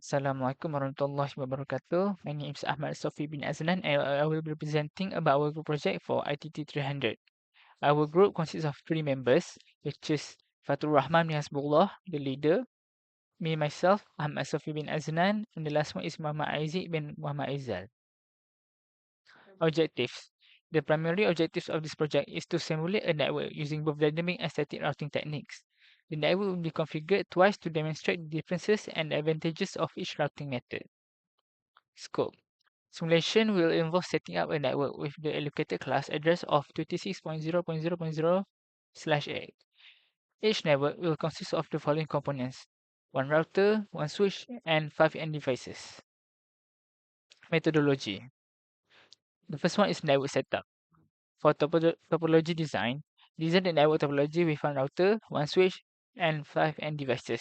Assalamualaikum warahmatullahi wabarakatuh. My name is Ahmad Sofi bin Azlan and I will be presenting about our group project for ITT300. Our group consists of three members, which is Fatur Rahman bin Hasbullah, the leader, me myself, Ahmad Sofi bin Azlan, and the last one is Muhammad Aizik bin Muhammad Aizal. Objectives. The primary objectives of this project is to simulate a network using both dynamic and static routing techniques. The network will be configured twice to demonstrate the differences and advantages of each routing method. Scope. Simulation will involve setting up a network with the allocated class address of 26.0.0.0/8. Each network will consist of the following components: one router, one switch, and 5 end devices. Methodology. The first one is network setup. For topology design the network topology with one router, one switch, and 5 end devices.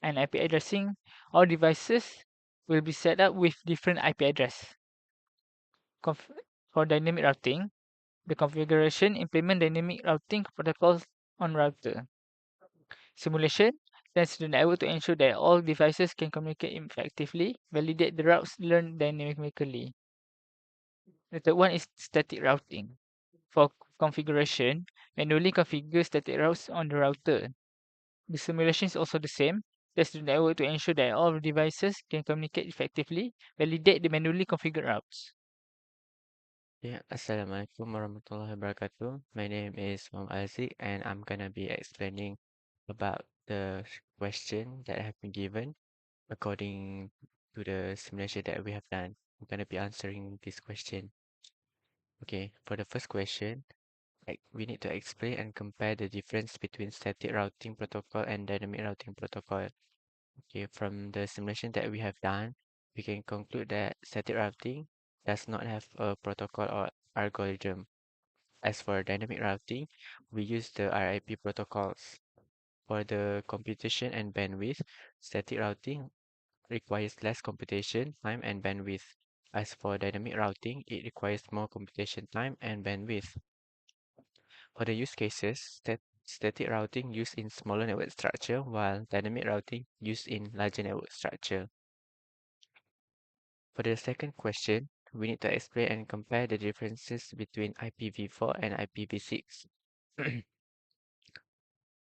And IP addressing, all devices will be set up with different IP address. For dynamic routing, the configuration implement dynamic routing protocols on router. Simulation test the network to ensure that all devices can communicate effectively, validate the routes learned dynamically. The third one is static routing. For configuration, manually configure static routes on the router. The simulation is also the same. Test the network to ensure that all devices can communicate effectively, validate the manually configured routes. Yeah, Assalamualaikum warahmatullahi wabarakatuh. My name is Muhammad Aziz and I'm gonna be explaining about the question that have been given according to the simulation that we have done. I'm gonna be answering this question. Okay, for the first question, we need to explain and compare the difference between static routing protocol and dynamic routing protocol. Okay, from the simulation that we have done, we can conclude that static routing does not have a protocol or algorithm. As for dynamic routing, we use the RIP protocols. For the computation and bandwidth, static routing requires less computation time and bandwidth. As for dynamic routing, it requires more computation time and bandwidth. For the use cases, static routing used in smaller network structure, while dynamic routing used in larger network structure. For the second question, we need to explain and compare the differences between IPv4 and IPv6.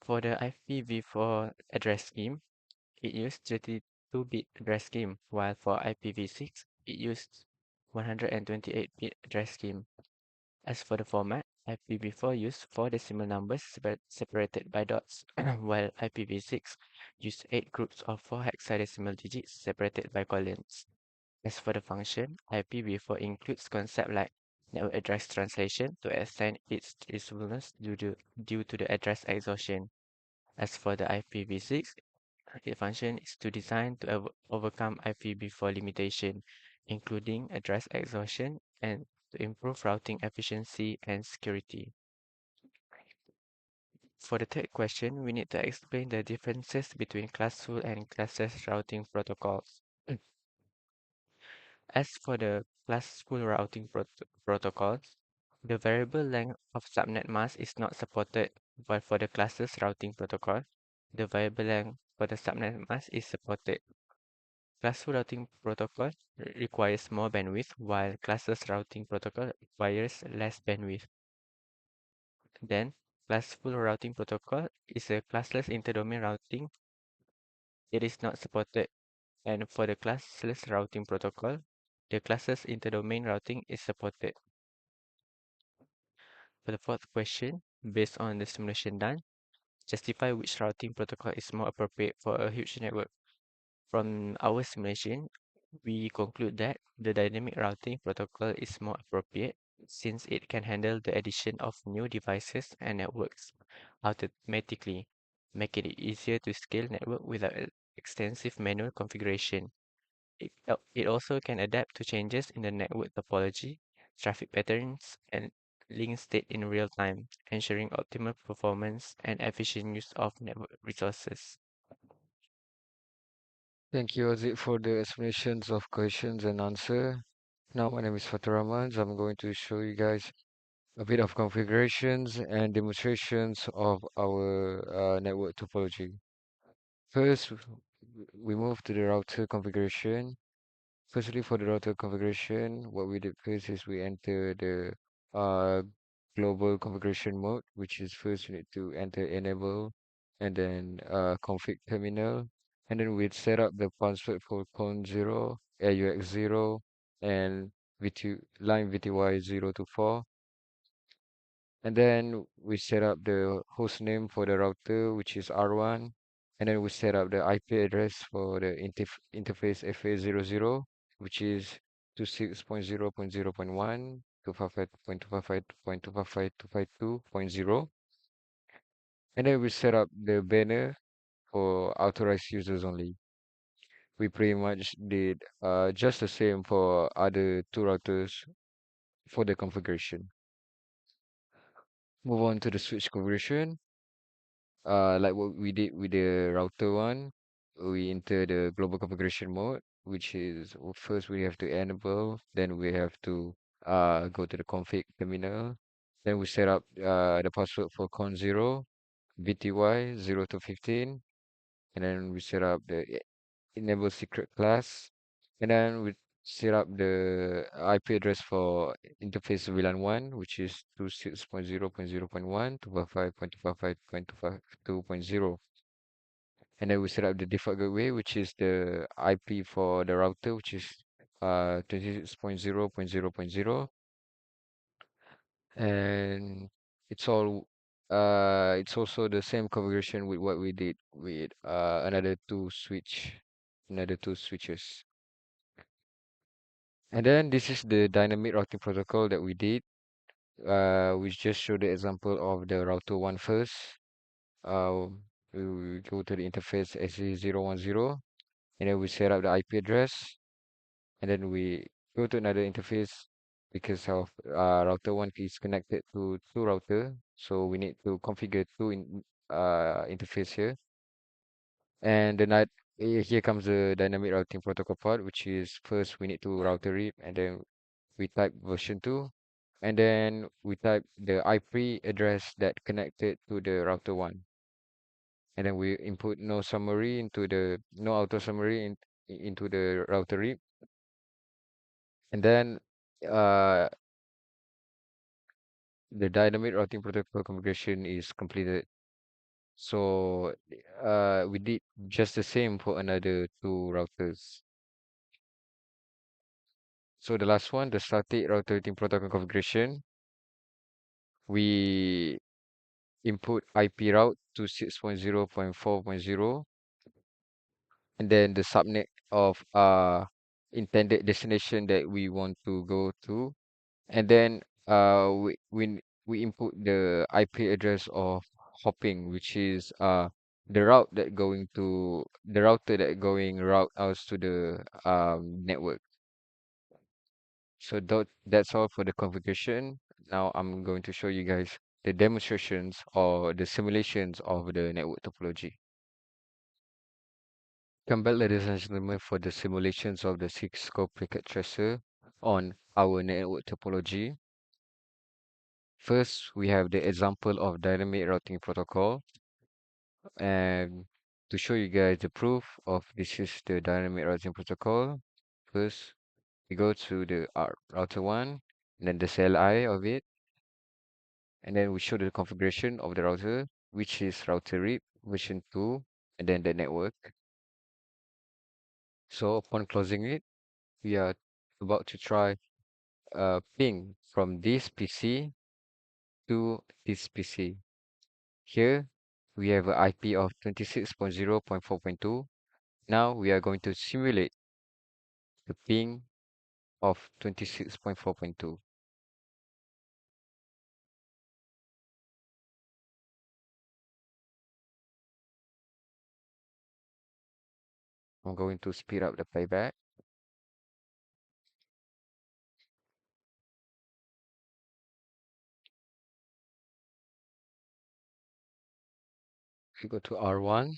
For the IPv4 address scheme, it used 32-bit address scheme, while for IPv6, it used 128-bit address scheme. As for the format, IPv4 used 4 decimal numbers separated by dots, while IPv6 used 8 groups of 4 hexadecimal digits separated by colons. As for the function, IPv4 includes concepts like network address translation to extend its usefulness due to the address exhaustion. As for the IPv6, its function is to design to overcome IPv4 limitation, including address exhaustion and to improve routing efficiency and security. For the third question, we need to explain the differences between classful and classless routing protocols. As for the classful routing protocols, the variable length of subnet mask is not supported, but for the classless routing protocol, the variable length for the subnet mask is supported. Classful routing protocol requires more bandwidth, while classless routing protocol requires less bandwidth. Then, classful routing protocol is a classless interdomain routing. It is not supported. And for the classless routing protocol, the classless interdomain routing is supported. For the fourth question, based on the simulation done, justify which routing protocol is more appropriate for a huge network. From our simulation, we conclude that the dynamic routing protocol is more appropriate since it can handle the addition of new devices and networks automatically, making it easier to scale network without extensive manual configuration. It also can adapt to changes in the network topology, traffic patterns, and link state in real time, ensuring optimal performance and efficient use of network resources. Thank you, Aziz, for the explanations of questions and answer. Now, my name is Fatur Rahman, so I'm going to show you guys a bit of configurations and demonstrations of our network topology. First, we move to the router configuration. Firstly, for the router configuration, what we did first is we enter the uh, global configuration mode, which is first you need to enter enable and then config terminal. And then we set up the password for con 0, AUX 0, and line VTY 0 to 4. And then we set up the host name for the router, which is R1. And then we set up the IP address for the interface FA00, which is 26.0.0.1, 255.255.255.252.0. And then we set up the banner for authorized users only. We pretty much did just the same for other two routers for the configuration. Move on to the switch configuration. Like what we did with the router one, we enter the global configuration mode, which is first we have to enable, then we have to go to the config terminal, then we set up the password for con 0, VTY 0 to 15, and then we set up the enable secret class, and then we set up the IP address for interface VLAN 1, which is 26.0.0.1 to 55.255.255.2.0. And then we set up the default gateway, which is the IP for the router, which is 26.0.0.0. And it's also the same configuration with what we did with another two switches. And then this is the dynamic routing protocol that we did. We just show the example of the router one first. Uh, we go to the interface SE010, and then we set up the IP address, and then we go to another interface because of router one is connected to two router, so we need to configure interface here. And here comes the dynamic routing protocol part, which is first we need to router rip, and then we type version 2, and then we type the IP address that connected to the router 1, and then we input no auto summary into the router rip, and then uh, the dynamic routing protocol configuration is completed. So we did just the same for another two routers. So the last one, the static router routing protocol configuration, we input IP route to 6.0.4.0, and then the subnet of intended destination that we want to go to, and then we input the IP address of hopping, which is the router that going route out to the network. So that's all for the configuration. Now I'm going to show you guys the demonstrations or the simulations of the network topology. Come back, ladies and gentlemen, for the simulations of the 6-scope packet tracer on our network topology. First, we have the example of dynamic routing protocol. And to show you guys the proof of this is the dynamic routing protocol, first we go to the router 1, and then the CLI of it, and then we show the configuration of the router, which is router RIP version 2, and then the network. So upon closing it, we are about to try ping from this PC to this PC. Here we have an IP of 26.0.4.2. Now we are going to simulate the ping of 26.4.2. I'm going to speed up the playback. We go to R1,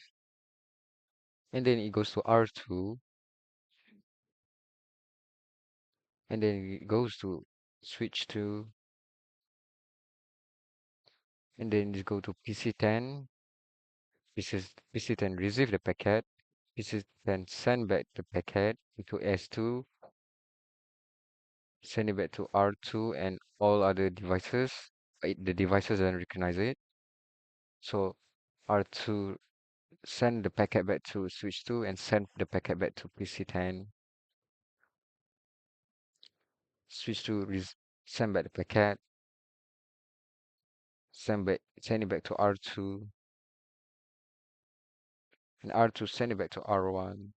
and then it goes to R2, and then it goes to switch to, and then it go to PC10. This is PC10 receive the packet, PC10 send back the packet to S2, send it back to R2 and all other devices. The devices don't recognize it. So R2 send the packet back to switch 2 and send the packet back to PC10. Switch 2 send back the packet, send it back to R2, and R2 send it back to R1,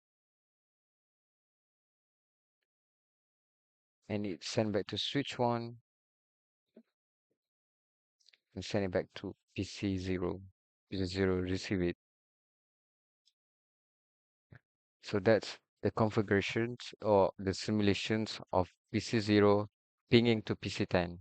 and it send back to switch 1 and send it back to PC0. PC0 receive it. So that's the configurations or the simulations of PC0 pinging to PC10.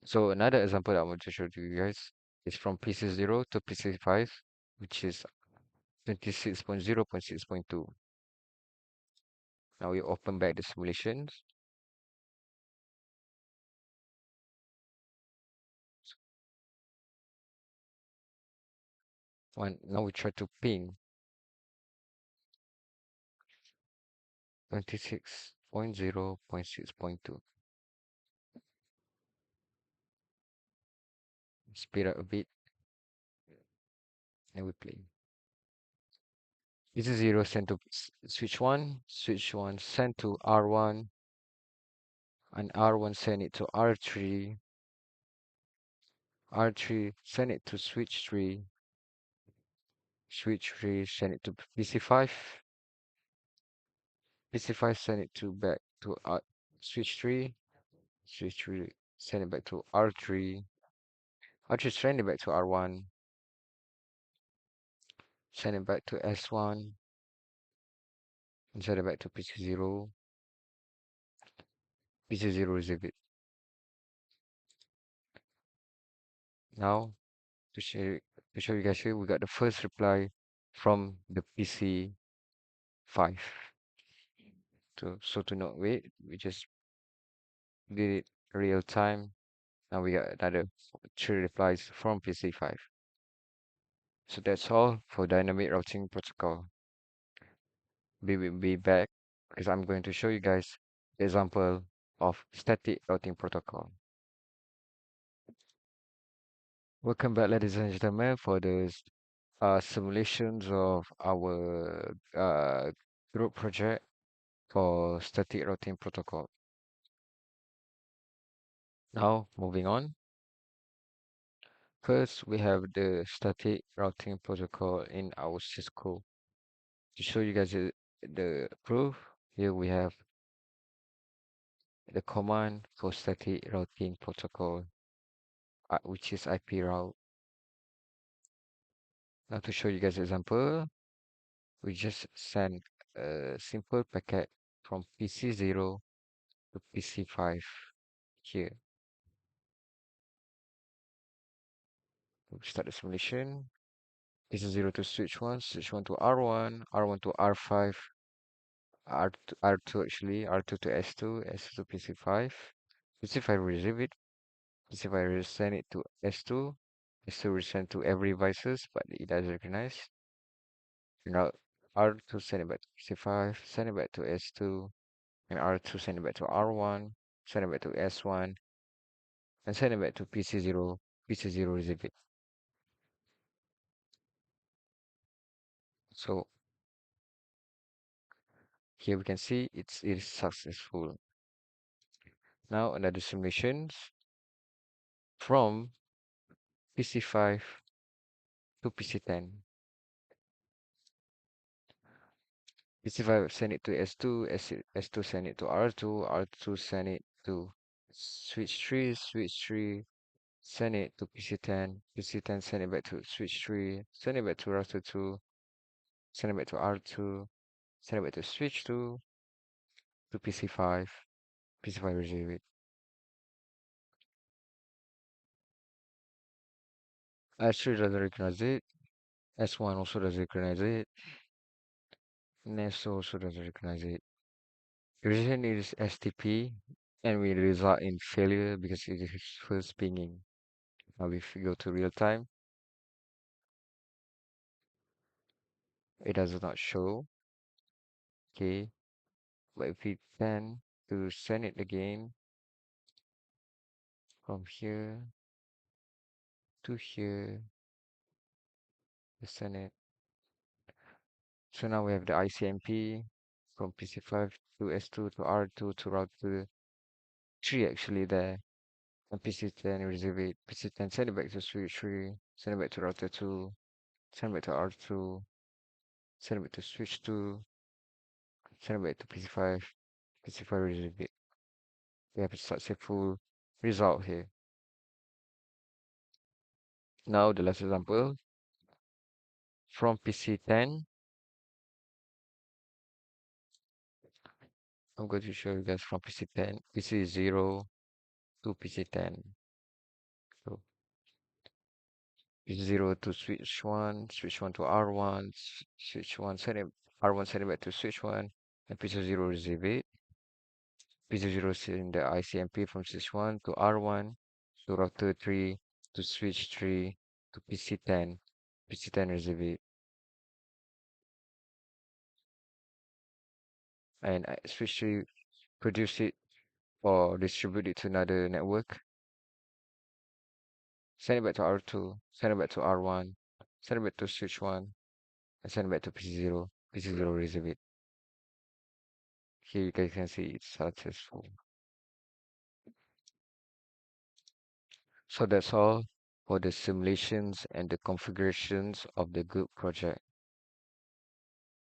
So another example I want to show to you guys is from PC0 to PC5, which is 26.0.6.2. Now we open back the simulations. Now we try to ping 26.0.6.2. Speed up a bit and we play. This is 0 sent to switch 1 sent to R1, and R1 send it to R3, R3 send it to switch 3, switch 3 send it to PC5, PC5 send it to back to switch 3, switch 3 send it back to R3, R3 send it back to R1, send it back to S1, and send it back to PC0, PC0 receive it. Now to show you guys here, we got the first reply from the PC5. So to not wait, we just did it real time. Now we got another 3 replies from PC5. So that's all for dynamic routing protocol. We will be back because I'm going to show you guys the example of static routing protocol. Welcome back, ladies and gentlemen, for the simulations of our group project for static routing protocol. Now, moving on. First, we have the static routing protocol in our Cisco. To show you guys the proof, here we have the command for static routing protocol, which is IP route. Now, to show you guys example, we just send a simple packet from PC0 to PC5 here. We start the simulation. PC0 to switch 1 to R1, R1 to R5, R2 actually, R2 to S2, S2 to PC5. PC5 receive it, PC5 will send it to S2, S2 will send to every devices, but it doesn't recognize. Now R2 send it back to PC5, send it back to S2, and R2 send it back to R1, send it back to S1, and send it back to PC0, PC0 receive it. So here we can see it is successful. Now another simulations from PC5 to PC10. PC5 send it to S2, S2 send it to R2, R2 send it to switch 3, switch 3 send it to PC10, PC10 send it back to switch 3, send it back to router 2, send it back to R2, send it back to switch 2, to PC5, PC5 receive it. S3 doesn't recognize it, S1 also doesn't recognize it, and S2 also doesn't recognize it. The reason is STP and will result in failure because it is first pinging. Now if we go to real time, it does not show. Okay, but if we tend to send it again from here to here, we send it. So now we have the ICMP from PC5 to S2 to R2 to router 3 actually there. And PC10 receive it. PC10 send it back to switch 3, send it back to router 2, send it back to R2, send it back to switch 2, send it back to PC5, PC5 receive it. We have a successful result here. Now the last example from PC10. I'm going to show you guys from PC10, PC0 to PC10. So P0 to switch 1 to R1, switch 1 send it, R1 send it back to switch 1, and P0 receive it. P0 send the ICMP from switch 1 to R1 to router 3 to switch 3 to PC10. PC10 receive it. And switch 3 produce it or distribute it to another network. Send it back to R2, send it back to R1, send it back to switch 1, and send it back to PC0. PC0 receive it. Here you guys can see it's successful. So that's all for the simulations and the configurations of the group project.